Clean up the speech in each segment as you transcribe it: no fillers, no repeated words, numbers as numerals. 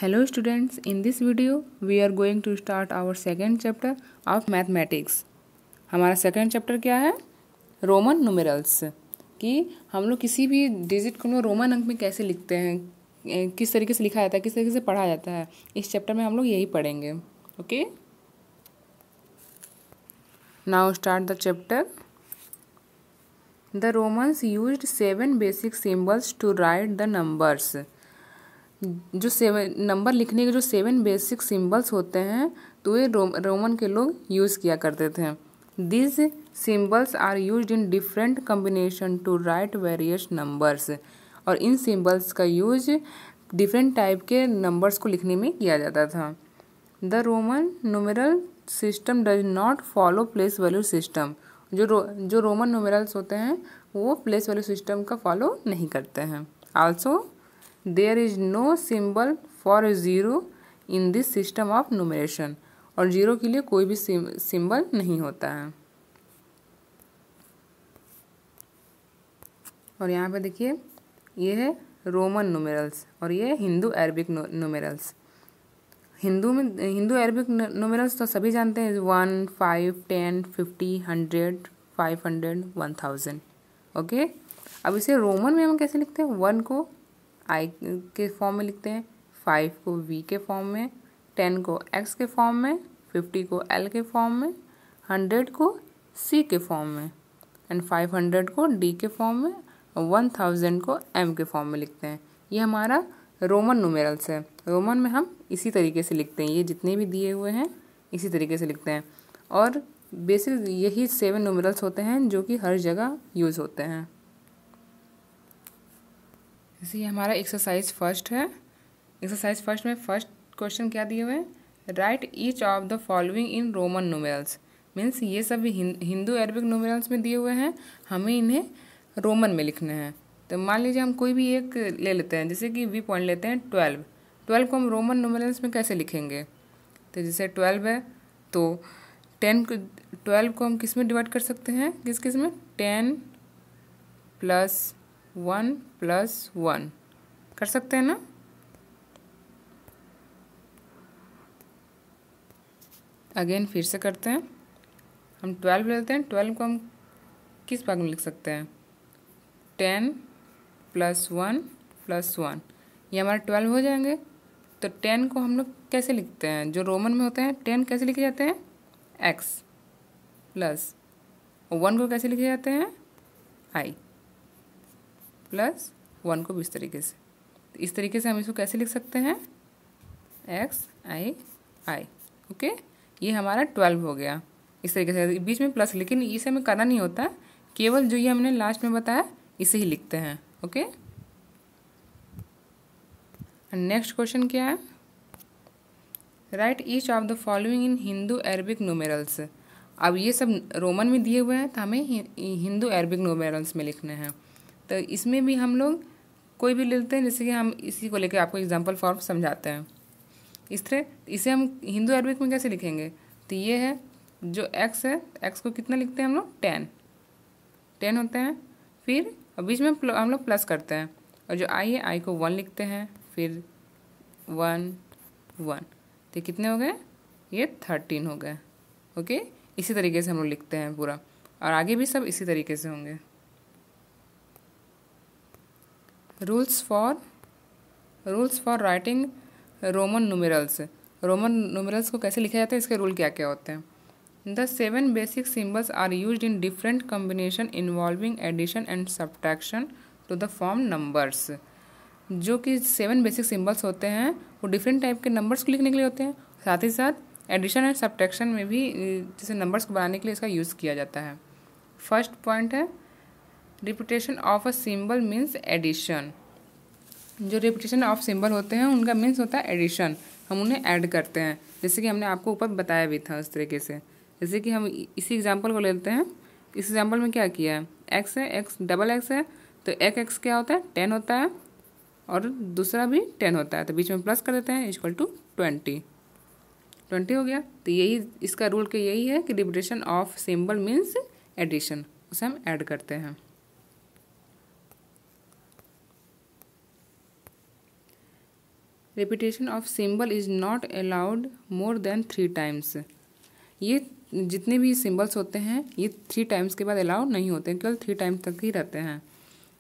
Hello students, in this video we are going to start our second chapter of mathematics। हमारा second chapter क्या है? Roman numerals. कि हम लोग किसी भी डिजिट को रोमन अंक में कैसे लिखते हैं, किस तरीके से लिखा जाता है, किस तरीके से पढ़ा जाता है, इस चैप्टर में हम लोग यही पढ़ेंगे। Okay, now start the chapter. The Romans used 7 basic symbols to write the numbers. जो 7 नंबर लिखने के जो 7 बेसिक सिंबल्स होते हैं तो ये रोमन के लोग यूज़ किया करते थे। This symbols are used in different combination to write various numbers. और इन सिंबल्स का यूज डिफरेंट टाइप के नंबर्स को लिखने में किया जाता था। The Roman numeral system does not follow place value system. जो रोमन न्यूमेरल्स होते हैं वो प्लेस वैल्यू सिस्टम का फॉलो नहीं करते हैं। Also there is no symbol for zero in this system of numeration. और जीरो के लिए कोई भी सिंबल नहीं होता है। और यहाँ पे देखिए ये है रोमन न्यूमेरल्स और ये Hindu Arabic numerals. Hindu Arabic numerals तो सभी जानते हैं, 1, 5, 10, 50, 100, 500, 1000। ओके, अब इसे रोमन में हम कैसे लिखते हैं? 1 को आई के फॉर्म में लिखते हैं, 5 को वी के फॉर्म में, 10 को एक्स के फॉर्म में, 50 को एल के फॉर्म में, 100 को सी के फॉर्म में, एंड 500 को डी के फॉर्म में, और 1000 को एम के फॉर्म में लिखते हैं। ये हमारा रोमन न्यूमेरल्स है। रोमन में हम इसी तरीके से लिखते हैं, ये जितने भी दिए हुए हैं इसी तरीके से लिखते हैं। और बेसिक यही 7 न्यूमेरल्स होते हैं जो कि हर जगह यूज़ होते हैं। इसी हमारा एक्सरसाइज फर्स्ट है। एक्सरसाइज फर्स्ट में फर्स्ट क्वेश्चन क्या दिए हुए हैं? Right each of the following in Roman numerals. Means ये सब हिंदू अरबिक न्यूमेरल्स में दिए हुए हैं, हमें इन्हें रोमन में लिखने हैं। तो मान लीजिए हम कोई भी एक ले लेते हैं, जैसे कि वी पॉइंट लेते हैं 12। 12 को हम रोमन न्यूमेरल्स में कैसे लिखेंगे? तो जैसे 12 है तो 12 को हम किस में डिवाइड कर सकते हैं? किस में? 10 + 1 + 1 कर सकते हैं ना। अगेन फिर से करते हैं। हम 12 लेते हैं, 12 को हम किस भाग में लिख सकते हैं? 10 + 1 + 1, ये हमारा 12 हो जाएंगे। तो 10 को हम लोग कैसे लिखते हैं? जो रोमन में होते हैं 10 कैसे लिखे जाते हैं? x प्लस 1 को कैसे लिखे जाते हैं? i प्लस 1 को भी इस तरीके से। तो इस तरीके से हम इसको कैसे लिख सकते हैं? x i i। ओके, ये हमारा 12 हो गया। इस तरीके से बीच में प्लस, लेकिन इसे हमें करना नहीं होता, केवल जो ये हमने लास्ट में बताया इसे ही लिखते हैं। ओके, नेक्स्ट क्वेश्चन क्या है? Write each of the following in Hindu Arabic numerals. अब ये सब रोमन में दिए हुए हैं तो हमें हिंदू अरबिक न्यूमेरल्स में लिखने हैं। तो इसमें भी हम लोग कोई भी लेते हैं, जैसे कि हम इसी को लेकर आपको एग्जांपल फॉर्म समझाते हैं। इस तरह इसे हम हिंदू अरबिक में कैसे लिखेंगे? तो ये है जो x है, x को कितना लिखते हैं हम लोग? 10 होते हैं। फिर बीच में हम लोग प्लस करते हैं, और जो i है i को 1 लिखते हैं, फिर 1 1, तो कितने हो गए? ये 13 हो गए। ओके, इसी तरीके से हम लोग लिखते हैं पूरा, और आगे भी सब इसी तरीके से होंगे। Rules for writing Roman numerals. Roman numerals को कैसे लिखा जाता है, इसके रूल क्या क्या होते हैं? The 7 basic symbols are used in different combination involving addition and subtraction to the form numbers. जो कि 7 बेसिक सिम्बल्स होते हैं वो डिफरेंट टाइप के नंबर्स को लिखने के लिए होते हैं, साथ ही साथ एडिशन एंड सब्ट्रैक्शन में भी जैसे नंबर्स को बनाने के लिए इसका यूज़ किया जाता है। फर्स्ट पॉइंट है repetition of a symbol means addition. जो रिपीटेशन ऑफ सिंबल होते हैं उनका मीन्स होता है एडिशन, हम उन्हें ऐड करते हैं, जैसे कि हमने आपको ऊपर बताया भी था उस तरीके से। जैसे कि हम इसी एग्जांपल को लेते हैं। इस एग्जांपल में क्या किया है? x है, x डबल x है, तो एक x क्या होता है? 10 होता है, और दूसरा भी 10 होता है, तो बीच में प्लस कर देते हैं, = 20 हो गया। तो यही इसका रूल के यही है कि repetition of symbol means addition, उसे हम ऐड करते हैं। Repetition of symbol is not allowed more than 3 times. ये जितने भी सिंबल्स होते हैं ये 3 टाइम्स के बाद अलाउ नहीं होते हैं, केवल 3 टाइम्स तक ही रहते हैं।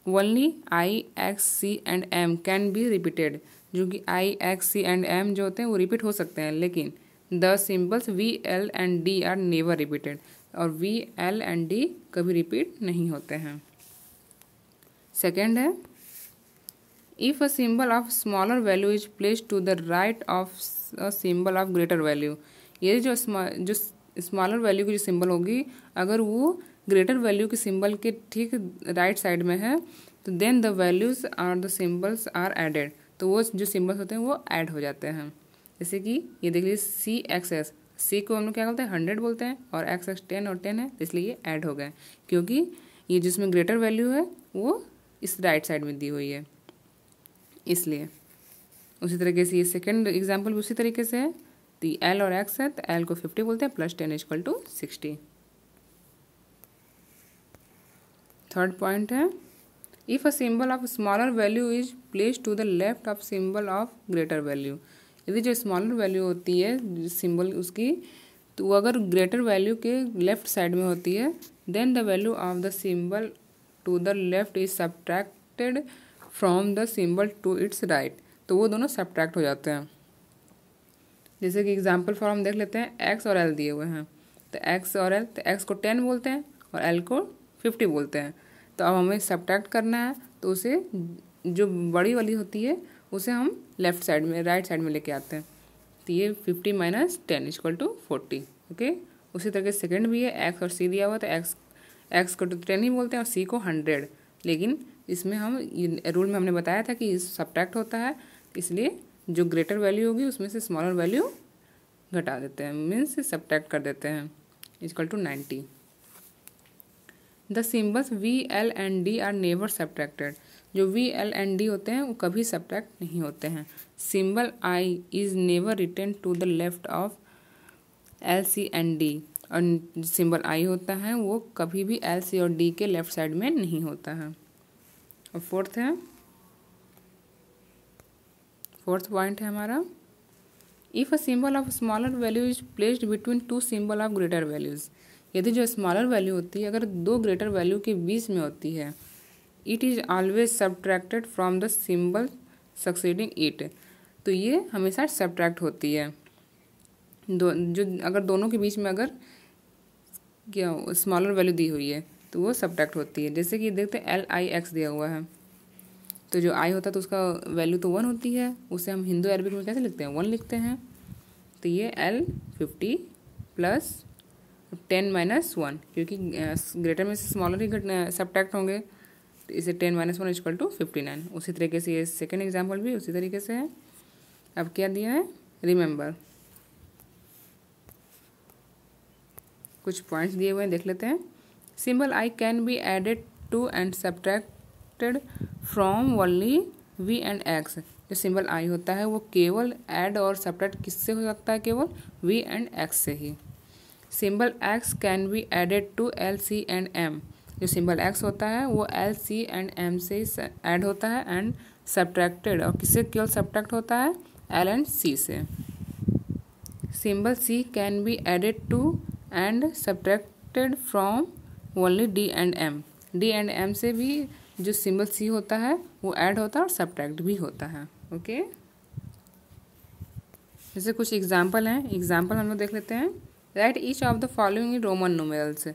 Only I, X, C and M can be repeated, जो कि I, X, C and M जो होते हैं वो रिपीट हो सकते हैं, लेकिन the symbols V, L and D are never repeated, और वी, एल एंड डी कभी रिपीट नहीं होते हैं। सेकेंड है, if a symbol of smaller value is placed to the right of a symbol of greater value, ये जो smaller value की जो सिंबल होगी अगर वो ग्रेटर वैल्यू के सिंबल के ठीक राइट साइड में है तो देन द वैल्यूज और द सिंबल्स आर एडेड, तो वो जो सिंबल्स होते हैं वो ऐड हो जाते हैं। जैसे कि ये देख लीजिए सी एक्स एस, सी को हम लोग क्या बोलते हैं 100 बोलते हैं, और एक्स एक्स 10 और 10 है, तो इसलिए ये ऐड हो गए, क्योंकि ये जिसमें ग्रेटर वैल्यू है वो इस राइट साइड में दी हुई है इसलिए। उसी तरीके से ये सेकेंड एग्जाम्पल भी उसी तरीके से है, तो एल और एक्स है तो एल को 50 बोलते हैं plus 10 equal to 60। Third point है, if a symbol of smaller value is place to the left of symbol of greater value, यदि जो स्मॉलर वैल्यू होती है सिंबल उसकी, तो वो अगर ग्रेटर वैल्यू के लेफ्ट साइड में होती है then the value of the symbol to the left is subtracted from the symbol to its right, तो वो दोनों सब्ट्रैक्ट हो जाते हैं। जैसे कि एग्जाम्पल फॉर हम देख लेते हैं, एक्स और एल दिए हुए हैं, तो एक्स और एल, तो एक्स को 10 बोलते हैं और एल को 50 बोलते हैं, तो अब हमें सब्ट्रैक्ट करना है, तो उसे जो बड़ी वाली होती है उसे हम लेफ्ट साइड में राइट साइड में लेके आते हैं, तो ये 50 माइनस 10 इक्वल टू 40। ओके, उसी तरह से सेकेंड भी है, एक्स और सी दिया हुआ, तो एक्स को तो 10 ही बोलते हैं और सी को 100, लेकिन इसमें हम रूल में हमने बताया था कि सब्ट्रैक्ट होता है, इसलिए जो ग्रेटर वैल्यू होगी उसमें से स्मॉलर वैल्यू घटा देते हैं, मीन्स सब्ट्रैक्ट कर देते हैं, equal to 90। The symbols V, L and D are never subtracted, जो वी, एल एंड डी होते हैं वो कभी सब्ट्रैक्ट नहीं होते हैं। Symbol I is never written to the left of L, C and D, और सिंबल आई होता है वो कभी भी एल, सी और डी के लेफ्ट साइड में नहीं होता है। और फोर्थ पॉइंट है हमारा, if a symbol of smaller value is placed between 2 symbol of greater values, यदि जो स्मॉलर वैल्यू होती है अगर 2 ग्रेटर वैल्यू के बीच में होती है, it is always subtracted from the symbol succeeding it, तो ये हमेशा सब्ट्रैक्ट होती है। जो अगर दोनों के बीच में अगर क्या स्मॉलर वैल्यू दी हुई है तो वो सब्ट्रैक्ट होती है। जैसे कि देखते हैं एल आई एक्स दिया हुआ है, तो जो आई होता है तो उसका वैल्यू तो 1 होती है, उसे हम हिंदू अरबिक में कैसे लिखते हैं 1 लिखते हैं, तो ये एल 50 प्लस 10 माइनस 1, क्योंकि ग्रेटर में से स्मॉलर ही सब्ट्रैक्ट होंगे, तो इसे 10 माइनस 1 इक्वल टू 59। उसी तरीके से ये सेकेंड एग्जाम्पल भी उसी तरीके से है। अब क्या दिया है, रिमेंबर, कुछ पॉइंट्स दिए हुए हैं देख लेते हैं। Symbol I can be added to and subtracted from only V and X, जो सिंबल आई होता है वो केवल ऐड और सब्ट्रैक्ट किससे हो सकता है, केवल वी एंड एक्स से ही। Symbol X can be added to L, C and M, जो सिंबल एक्स होता है वो एल, सी एंड एम से ऐड होता है एंड सब्ट्रैक्टेड, और किससे केवल सब्ट्रैक्ट होता है, एल एंड सी से। Symbol C can be added to and subtracted from only D and M, D and M से भी जो सिंबल सी होता है वो ऐड होता है और सब्ट्रैक्ट भी होता है। ओके, जैसे कुछ एग्जाम्पल हैं, एग्जाम्पल हम लोग देख लेते हैं। Right each of the following in Roman numerals,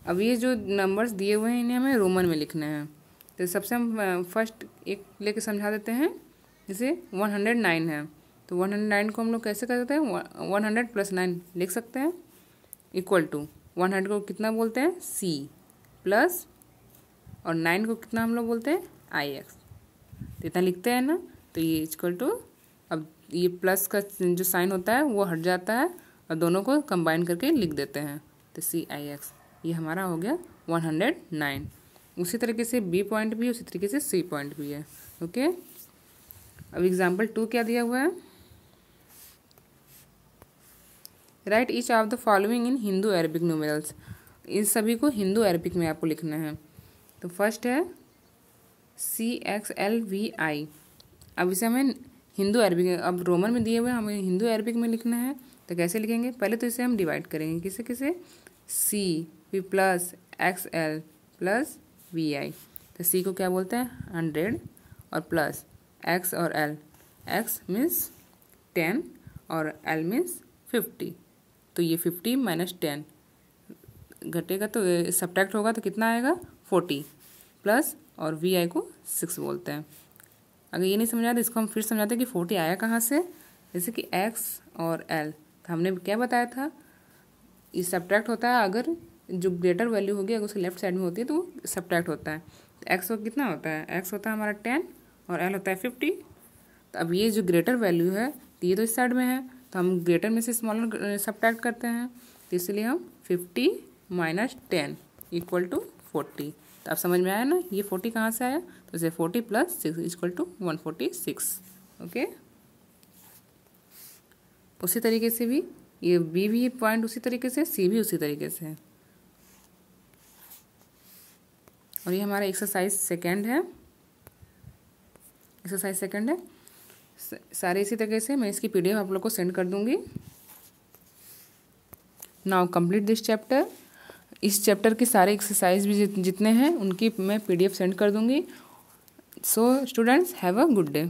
अब ये जो नंबर्स दिए हुए हैं इन्हें हमें रोमन में लिखने हैं, तो सबसे हम फर्स्ट एक लेके समझा देते हैं। जैसे 109 है, तो 109 को हम लोग कैसे कर सकते हैं, 100 प्लस 9 लिख सकते हैं, इक्वल टू 100 को कितना बोलते हैं, सी प्लस, और 9 को कितना हम लोग बोलते हैं, आई एक्स, तो इतना लिखते हैं ना, तो ये इक्वल टू, अब ये प्लस का जो साइन होता है वो हट जाता है और दोनों को कंबाइन करके लिख देते हैं, तो सी आई एक्स, ये हमारा हो गया 109। उसी तरीके से बी पॉइंट भी, उसी तरीके से सी पॉइंट भी है। ओके, अब एग्जाम्पल 2 क्या दिया हुआ है, write each of the following in Hindu Arabic numerals, इन सभी को हिंदू अरबिक में आपको लिखना है। तो फर्स्ट है सी एक्स एल वी आई, अब इसे हमें हिंदू अरबिक, अब रोमन में दिए हुए हमें हिंदू अरबिक में लिखना है तो कैसे लिखेंगे, पहले तो इसे हम डिवाइड करेंगे किसे किसे, सी फिर plus X L plus V I. तो सी को क्या बोलते हैं 100 और प्लस एक्स और एल, एक्स मीन्स 10 और एल मीन्स 50। तो ये 50 माइनस 10 घटेगा तो सब्ट्रैक्ट होगा तो कितना आएगा 40 प्लस और वी आई को 6 बोलते हैं। अगर ये नहीं समझा तो इसको हम फिर समझाते हैं कि 40 आया कहाँ से, जैसे कि एक्स और एल, तो हमने क्या बताया था, ये सब्ट्रैक्ट होता है अगर जो ग्रेटर वैल्यू होगी अगर उसके लेफ्ट साइड में होती है तो वो सब्ट्रैक्ट होता है। तो एक्स कितना होता है, एक्स होता है हमारा 10 और एल होता है 50। तो अब ये जो ग्रेटर वैल्यू है तो ये तो इस साइड में है तो हम ग्रेटर में से स्मॉलर सब्ट्रैक्ट करते हैं, तो इसलिए हम 50 माइनस 10 इक्वल टू 40। तो अब समझ में आया ना ये 40 कहाँ से आया, तो इसे 40 प्लस 6 इक्वल टू 146। ओके, उसी तरीके से भी ये बी भी पॉइंट उसी तरीके से, सी भी उसी तरीके से है। और ये हमारा एक्सरसाइज सेकेंड है, एक्सरसाइज सेकेंड है। सारे इसी तरीके से मैं इसकी पीडीएफ आप लोग को सेंड कर दूंगी। Now complete this chapter. इस चैप्टर के सारे एक्सरसाइज भी जितने हैं उनकी मैं पीडीएफ सेंड कर दूंगी। So students have a good day.